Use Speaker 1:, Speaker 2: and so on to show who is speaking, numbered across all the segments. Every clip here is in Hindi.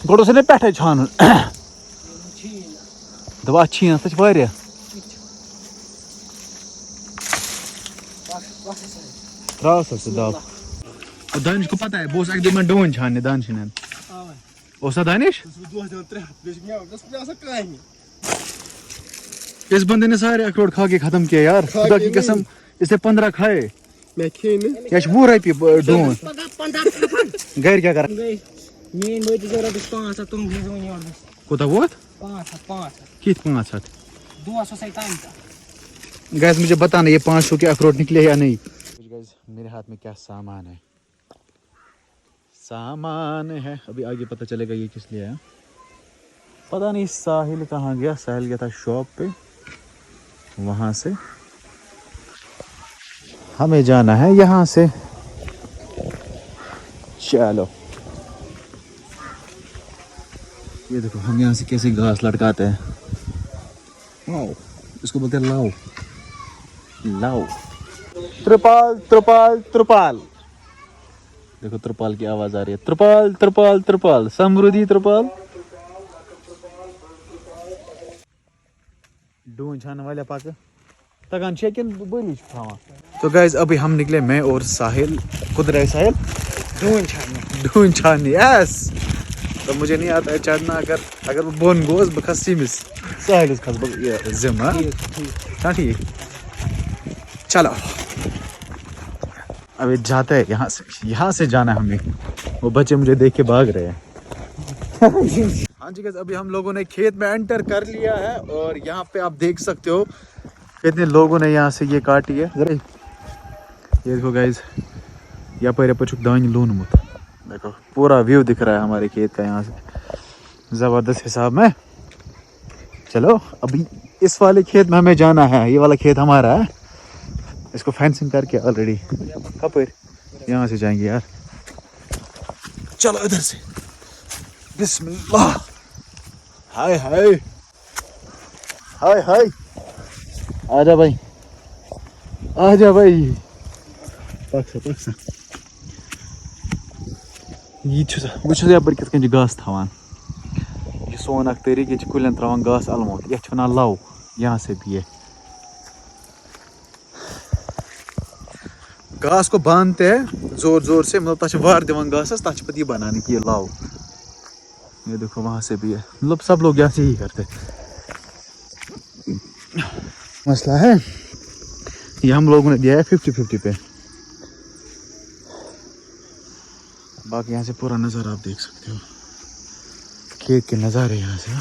Speaker 1: गोड़ों से पे छान दवा अच्छी है सच वारिया त्राव से दाव दानिश को पता है बोस एक दिन में डोन छानने दानिश ने ओसा दानिश इस बंदे ने सारे अखरोट खा के खत्म किया यार खुदा की कसम इसने 15 खाए
Speaker 2: मैं खे
Speaker 1: क्या वो रही डोन गैर क्या कर
Speaker 3: मेन वो जरूरत 5 तुम भी जोन यार
Speaker 1: कोता वो
Speaker 3: 5
Speaker 1: कित 5
Speaker 3: 257
Speaker 1: गैस मुझे बताना ये 500 के अखरोट निकले या नहीं गैस मेरे हाथ में क्या सामान है अभी आगे पता चलेगा ये किस लिए है पता नहीं साहिल कहाँ गया साहिल गया था शॉप पे वहां से हमें जाना है यहाँ से चलो ये देखो हम यहाँ से कैसे घास लटकाते हैं वाओ इसको बोलते हैं लाओ लाओ त्रिपाल त्रिपाल त्रिपाल देखो त्रिपाल की आवाज आ रही है त्रिपाल त्रिपाल त्रिपाल समृद्धि त्रिपाल डून छाने वाले पाक तगान शेकिन बोली छावा तो गाइस अभी हम निकले मैं और साहिल खुद रहे साहिल डून छाने यस तो मुझे नहीं आता है चढ़ना अगर वो बोन गोस बखस सिमिस साहिल खस ये जिम हां ठीक चलो अभी जाते हैं यहाँ से जाना है हमें वो बच्चे मुझे देख के भाग रहे हैं हाँ जी गाइस अभी हम लोगों ने खेत में एंटर कर लिया है और यहाँ पे आप देख सकते हो कितने लोगों ने यहाँ से ये काटी है जरा ये देखो गाइस यहाँ पर दान लूनमुत देखो पूरा व्यू दिख रहा है हमारे खेत का यहाँ से जबरदस्त हिसाब में चलो अभी इस वाले खेत में हमें जाना है ये वाला खेत हमारा है इसको फेंसिंग करके ऑलरेडी कपर यहाँ से जाएंगे यार चलो इधर से बिस्मिल्लाह हाय हाय हाय हाय आजा भाई पक्सा ये वो यपर कित घास थवान ये सोन अख तरीक ये कुलन त्रावान घास अलमोट ये वन लव यहाँ से भी है घास को बांधते हैं जोर जोर से मतलब तक वार दिवान घास तक पता बनाने की ये लाव ये देखो वहां से भी है मतलब सब लोग यहाँ से ही करते मसला है ये हम लोगों ने दिया है 50-50 पे बाकी यहाँ से पूरा नज़ारा आप देख सकते हो खेत के नज़ारे यहाँ से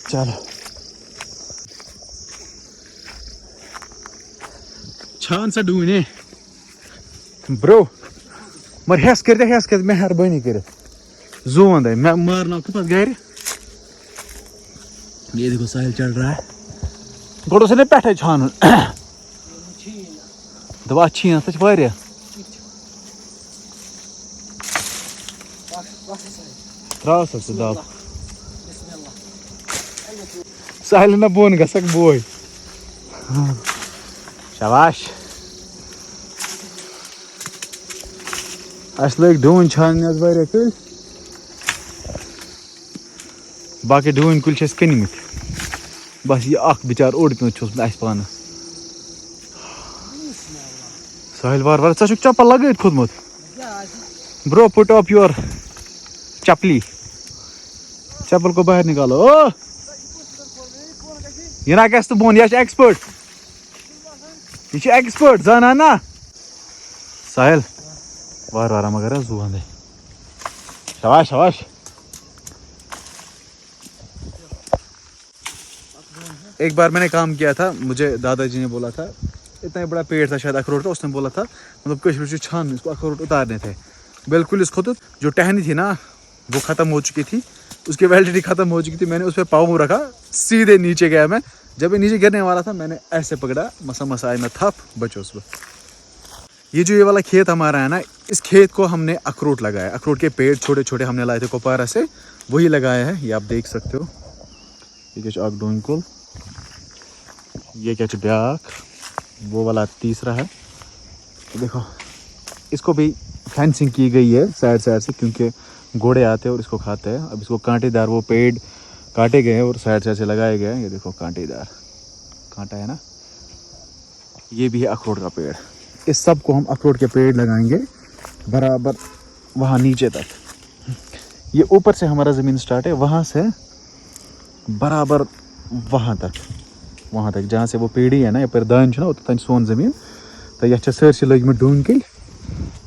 Speaker 1: चलो छान सा ढूंढे ब्रो मर हेस कर मेहरबानी कर जोन है मैं मारना कपस गैर ये देखो साहिल चढ़ रहा है गोड़ों से पे छान दवा अच्छी है सच वारिया त्राव से दाव साहिल ना बोन गसक बोय शाबाश अस लग डून छान वारिया कुल बाकी डून कुल कनिमित बस ये अख बिचार ओड़ पे पान साहिल वार वार चप्पल लगे खोदमुत ब्रो पुट अप योर चप्पल को बाहर निकालो ओ ये ना क्या बोन यह एक्सपर्ट जाना ना साहिल वार वार मगर जुआन है शाबाश शाबाश एक बार मैंने काम किया था मुझे दादाजी ने बोला था इतना बड़ा पेड़ था शायद अखरोट का उसने बोला था मतलब कश्मीर छान इसको अखरोट उतारने थे बिल्कुल इसको तो जो टहनी थी ना वो ख़त्म हो चुकी थी उसकी वैलिडिटी ख़त्म हो चुकी थी मैंने उस पर पाँव रखा सीधे नीचे गया मैं जब ये नीचे गिरने वाला था मैंने ऐसे पकड़ा मसा मैं थप बचो उस पर ये जो ये वाला खेत हमारा है ना इस खेत को हमने अखरोट लगाया अखरोट के पेड़ छोटे छोटे हमने लाए थे कोपारा से वही लगाया है ये आप देख सकते हो ये क्या डोंकुल ये क्या ब्याक वो वाला तीसरा है तो देखो इसको भी फेंसिंग की गई है साइड से क्योंकि घोड़े आते हैं और इसको खाते हैं। अब इसको कांटेदार वो पेड़ काटे गए हैं और साइड साइड से लगाए गए हैं। ये देखो कांटेदार कांटा है ना। ये भी है अखरोट का पेड़। इस सब को हम अखरोट के पेड़ लगाएंगे बराबर वहाँ नीचे तक। ये ऊपर से हमारा ज़मीन स्टार्ट है, वहाँ से बराबर वहाँ तक जहाँ से वो पेड़ी है ना, ये पर दान ना उतना सोन ज़मीन। तो यह सरसी लग में ढूंढ के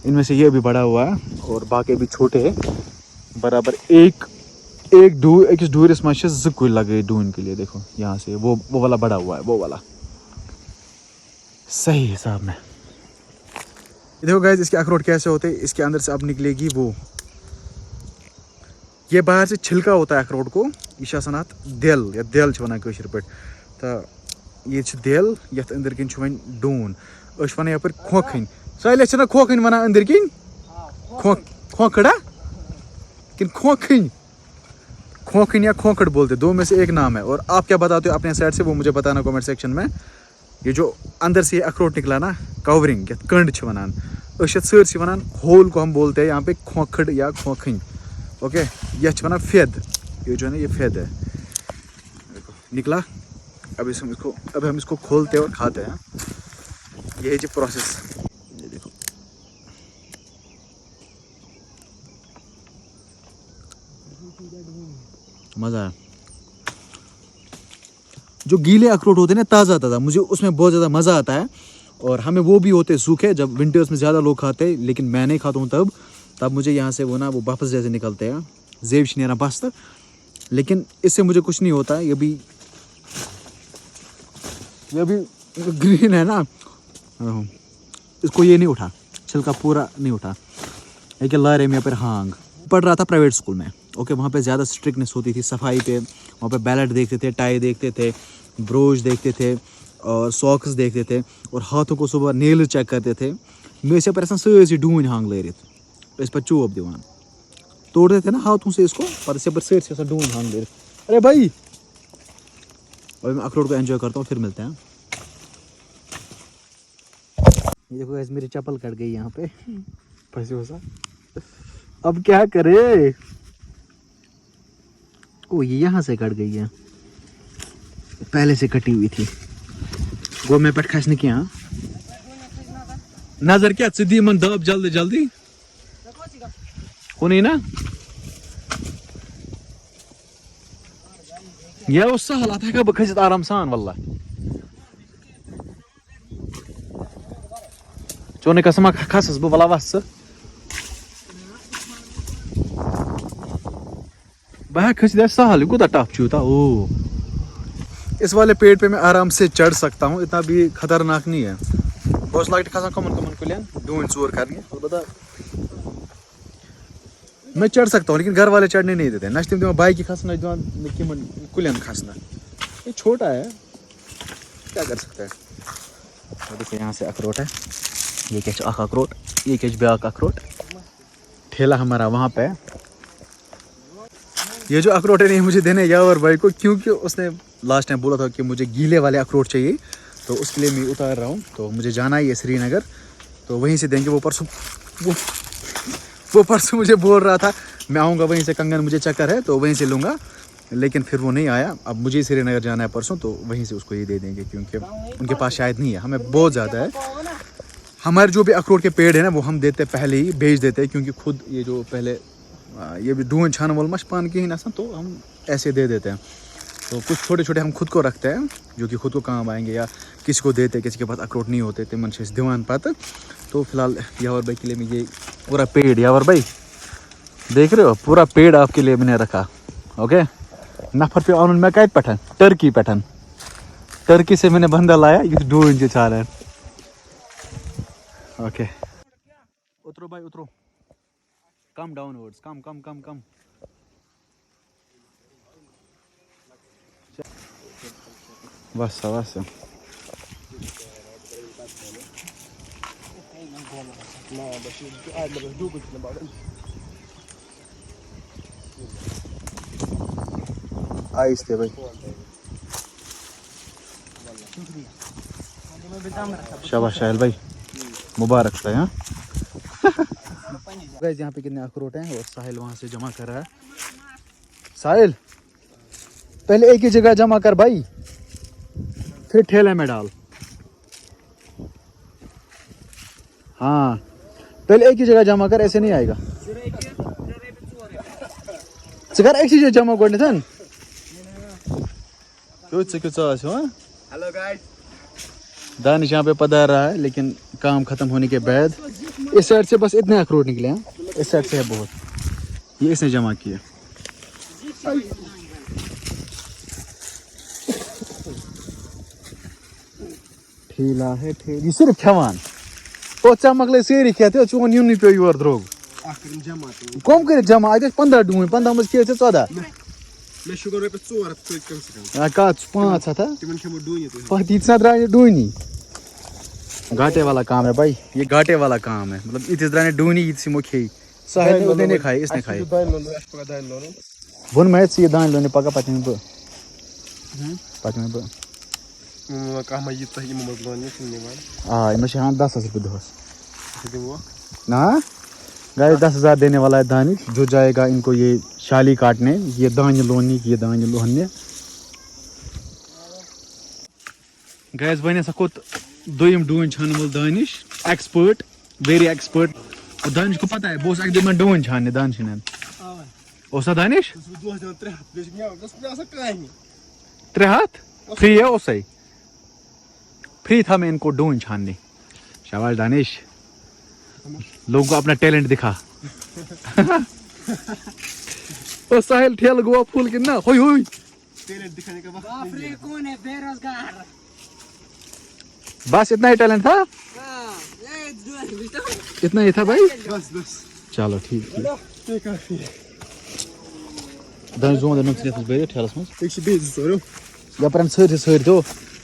Speaker 1: इनमें से ये भी बड़ा हुआ है और बाकी भी छोटे हैं। बराबर एक डूरस में ज़ लगे ढूंढ के लिए। देखो यहाँ से वो वाला बड़ा हुआ है, वो वाला सही हिसाब में। देखो गाइस इसके अखरोट कैसे होते हैं। इसके अंदर से अब निकलेगी वो, ये बाहर से छिलका होता है अखरोट को। यह दिल या दिल वन कशर पे। तो ये दिल ये अंदर कन वन डून वन यप खोखन। साइल ना खोखन वन अंदर कन खोखड़ा कि खोखन खोखन या खोखड़ बोलते, दो में से एक नाम है। और आप क्या बताते हो अपने साइड से वो मुझे बताना कमेंट सेक्शन में। ये जो अंदर से ये अखरोट निकला ना कवरिंग यथ कंड वनान सरसी वनान होल को हम बोलते हैं यहाँ पे खोखड़ या खोखन। ओके यह वनान फेद। ये जो है ना ये फेद है। देखो निकला। अब हम इसको खोलते हैं और खाते हैं। ये है जो प्रोसेस। ये देखो मज़ा है। जो गीले अखरोट होते हैं ना ताज़ा मुझे उसमें बहुत ज़्यादा मज़ा आता है। और हमें वो भी होते हैं सूखे, जब विंटर्स में ज़्यादा लोग खाते हैं, लेकिन मैं नहीं खाता हूँ तब मुझे यहाँ से वो वापस जैसे निकलते हैं जेब शनेरा बस तक। लेकिन इससे मुझे कुछ नहीं होता है। ये भी ग्रीन है ना, इसको ये नहीं उठा, छिलका पूरा नहीं उठा। एक लारे में पर हांग पढ़ रहा था प्राइवेट स्कूल में। ओके वहाँ पे ज़्यादा स्ट्रिक्टनेस होती थी सफाई पे। वहाँ पे बैलेट देखते थे, टाई देखते थे, ब्रोच देखते थे और सॉक्स देखते थे और हाथों को सुबह नेल चेक करते थे। मेरे से पर सरसी डून हांग लरित इस पर चोप दिवान तोड़ते थे ना हाथों से इसको, पर इससे पर सरसी डून हांग लरित। अरे भाई और मैं अखरोट को एंजॉय करता हूँ, फिर मिलते हैं। ये देखो गाइस मेरी चप्पल कट गई यहाँ पे फंसी हो सा। अब क्या करे। ओ ये यहाँ से कट गई है, पहले से कटी हुई थी। वो मैं पेट खसने की। हाँ नजर क्या सीधी मन दब जल्दी जल्दी हो नहीं ना। यह उस हालात है कब खसित आराम सान वल्ला चोने कसम खसस बह वला वस बह खसित सहल कूता टफ चूता। ओ इस वाले पेड़ पे मैं आराम से चढ़ सकता हूँ, इतना भी खतरनाक नहीं है। बहुत लाइट खसा कमन कुलियन डून चोर करनी। अलबत्ता मैं चढ़ सकता हूँ लेकिन घर वाले चढ़ने नहीं देते। न तुम बाइक की खसना कुलियन खसना। ये छोटा है क्या कर सकता है। तो देखो यहाँ से अखरोट है। ये क्या अखरोट, ये क्या ब्याक अखरोट। ठेला हमारा वहाँ पे। ये जो अखरोट है नहीं मुझे देने यावर भाई को, क्योंकि उसने लास्ट टाइम बोला था कि मुझे गीले वाले अखरोट चाहिए। तो उसके लिए मैं उतार रहा हूँ। तो मुझे जाना ही है श्रीनगर, तो वहीं से देंगे। वो परसों मुझे बोल रहा था मैं आऊँगा वहीं से, कंगन मुझे चक्कर है तो वहीं से लूँगा, लेकिन फिर वो नहीं आया। अब मुझे श्रीनगर जाना है परसों, तो वहीं से उसको ये दे देंगे क्योंकि उनके पास शायद नहीं है। हमें बहुत ज़्यादा है। हमारे जो भी अखरोट के पेड़ है ना वो हम देते पहले ही बेच देते हैं, क्योंकि खुद ये जो पहले ये भी डून छान वाल मशपान की ही ना, तो हम ऐसे दे देते हैं। तो कुछ छोटे छोटे हम खुद को रखते हैं जो कि खुद को काम आएंगे, या किसी को देते, किसी के पास अखरोट नहीं होते तिमन से दीवान पत। तो फिलहाल यावर भाई के लिए मैं ये पूरा पेड़, यावर भाई देख रहे हो पूरा पेड़ आपके लिए मैंने रखा। ओके नफर पे ऑन मैं कैद पठन टर्की से मैंने बंदा लाया। ये 2 इंच चाल है। ओके उतरो भाई उतरो, कम डाउनवर्ड्स, कम बस आहिस्ते भाई। शाबाश शाहिल भाई, मुबारक है। हाँ गाइस यहाँ पे कितने अखरोट हैं और साहिल वहां से जमा कर रहा है। साहिल पहले एक ही जगह जमा कर भाई, फिर ठेले में डाल। हाँ पहले एक ही जगह जमा कर, ऐसे नहीं आएगा। कर एक चीज जमा करने थे।
Speaker 3: हेलो गाइस,
Speaker 1: दानिश यहाँ पे पधार रहा है, लेकिन काम खत्म होने के बाद इस साइड से बस इतने अखरोट निकले हैं, इस साइड से है बहुत, ये इसने जमा किया। ठेला है ठेला, ये सिर्फ खवान तो चमकले सेरी कहते चोन यून पे योर द्रोग कम कर जमा अत 15 डून 15 मज खे 14
Speaker 3: मैं शुगर पे 4 कम से कम
Speaker 1: का 5 था
Speaker 3: तिमन खेमो डूनी तो
Speaker 1: पति इतना द्राने डूनी। घाटे वाला काम है भाई, ये घाटे वाला काम है, मतलब इतने द्राने डूनी इतनी मुखे साहिल ने खाई, इसने खाई। वन मैच ये दान लोने पका पति में
Speaker 3: काम ये तो ये मजलोनी सुनने वाला
Speaker 1: हां इनमें हां 10,000 रुपए दोस ना गाइस 10,000 देने वाला है दानिश, जो जाएगा इनको ये शाली काटने, ये दान लोनी, ये दान लोहने। गाइस बने सकोत दोयम डून छान वाल दानिश, एक्सपर्ट, वेरी एक्सपर्ट। और दानिश को पता है बोस एक दिन में डून छानने दानिश ने ओसा दानिश 3 हाथ फ्री है ओसई फ्री था मैं इनको डून छानने। शाबाश दानिश, लोगों को अपना टैलेंट दिखा। ओ साहिल ठेल गोवा फूल कितना होई होई
Speaker 3: टैलेंट दिखाने का
Speaker 2: बाप रे कौन है बेरोजगार।
Speaker 1: बस इतना ही टैलेंट था, इतना ही था भाई।
Speaker 3: बस
Speaker 1: चलो ठीक है दानिश जो दे नुक्स देत बेरे ठेलस में
Speaker 3: 120 सरो
Speaker 1: या परम सर तो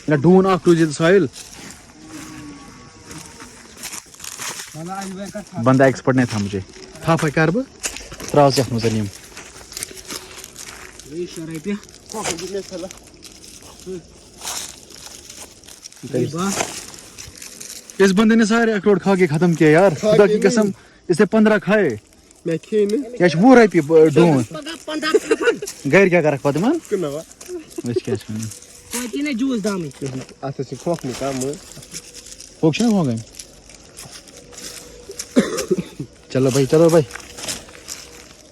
Speaker 1: ना डून आख रुज साहिल बंदा एक्सपर्ट नहीं था मुझे था कर ब त्राव से मुजलिम इस बंदे ने सारे अखरोट खा के खत्म किया यार, खुदा की कसम इसे 15 खाए
Speaker 3: मैं खेने
Speaker 1: या 20 रुपये डून गैर क्या कर पद मन
Speaker 3: कनवा
Speaker 1: इस क्या सुन
Speaker 2: कोई ने जूस दामी
Speaker 3: आते से खोख में काम
Speaker 1: फोक्शन हो गए। चलो भाई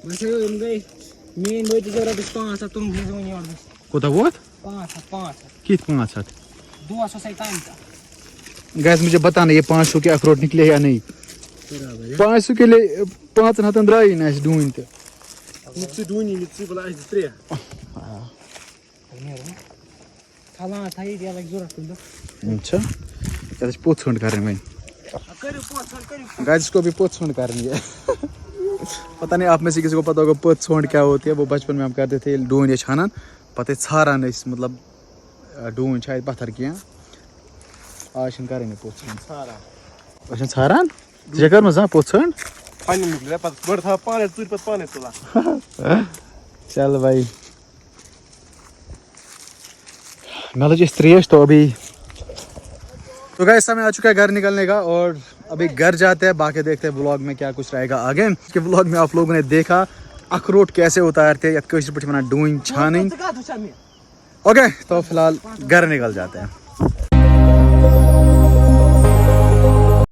Speaker 2: वैसे इन गई मेन वही जरूरत 5 तुम भेजो नहीं और
Speaker 1: कोता वो
Speaker 2: 5
Speaker 1: कित 5
Speaker 2: 257
Speaker 1: गैस मुझे बताना ये 500 के अखरोट निकले या नहीं। 500 के लिए 5 हाथन द्राई ना इस डून ते
Speaker 3: नुक्स डूनी नुक्स बला 3
Speaker 2: खाना था ये अलग जरूरत तुम
Speaker 1: अच्छा क्या पोत छोड़ कर रहे हैं
Speaker 2: करो
Speaker 1: गाइस को भी पोत छोड़ करनी है। पता नहीं आप में से किसी को पता होगा पोत छोड़ क्या होती है। वो बचपन में हम करते थे डून ये छानन पता छारा नहीं, मतलब डून शायद पत्थर की आज करेंगे पोत
Speaker 3: सारा
Speaker 1: अच्छा छारान जगह में जा पोत छोड़
Speaker 3: पानी निकले पर बड़ था पानी तुर पर पानी तोला
Speaker 1: चल भाई नॉलेज इस त्रेश तो अभी तो गाइस समय आ चुका है घर निकलने का और अभी घर जाते हैं, बाकी देखते हैं ब्लॉग में क्या कुछ रहेगा आगे। इसके ब्लॉग में आप लोगों ने देखा अखरोट कैसे उतारते हैं, डून छानिंग। ओके तो फिलहाल घर निकल जाते हैं।